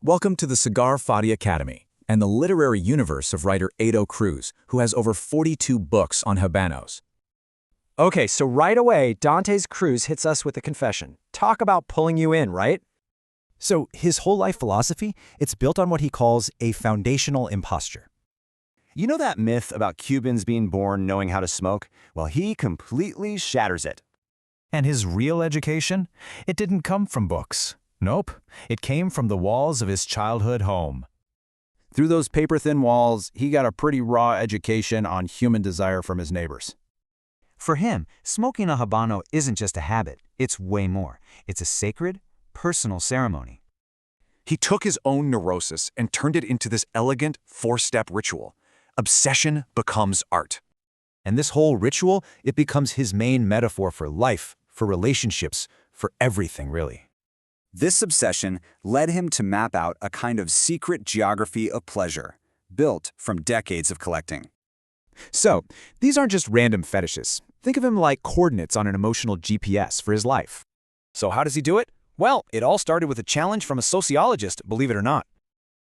Welcome to the CigarFati Academy and the literary universe of writer Dantes Cruz, who has over 42 books on Habanos. Okay, so right away, Dantes Cruz hits us with a confession. Talk about pulling you in, right? So his whole life philosophy, it's built on what he calls a foundational imposture. You know that myth about Cubans being born knowing how to smoke? Well, he completely shatters it. And his real education? It didn't come from books. Nope, it came from the walls of his childhood home. Through those paper-thin walls, he got a pretty raw education on human desire from his neighbors. For him, smoking a Habano isn't just a habit, it's way more. It's a sacred, personal ceremony. He took his own neurosis and turned it into this elegant four-step ritual. Obsession becomes art. And this whole ritual, it becomes his main metaphor for life, for relationships, for everything, really. This obsession led him to map out a kind of secret geography of pleasure, built from decades of collecting. So, these aren't just random fetishes. Think of him like coordinates on an emotional GPS for his life. So how does he do it? Well, it all started with a challenge from a sociologist, believe it or not.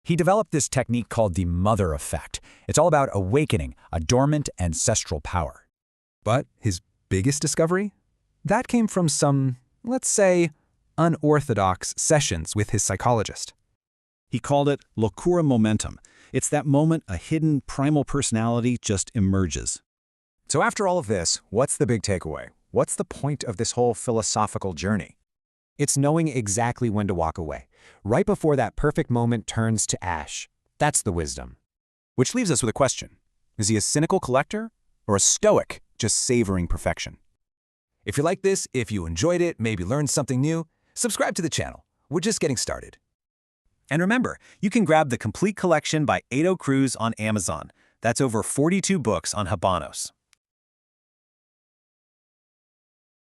He developed this technique called the mother effect. It's all about awakening a dormant ancestral power. But his biggest discovery? That came from some, let's say, unorthodox sessions with his psychologist. He called it locura momentum. It's that moment a hidden primal personality just emerges. So after all of this, what's the big takeaway? What's the point of this whole philosophical journey? It's knowing exactly when to walk away, right before that perfect moment turns to ash. That's the wisdom. Which leaves us with a question. Is he a cynical collector or a stoic, just savoring perfection? If you like this, if you enjoyed it, maybe learned something new, subscribe to the channel. We're just getting started. And remember, you can grab the complete collection by Dantes Cruz on Amazon. That's over 42 books on Habanos.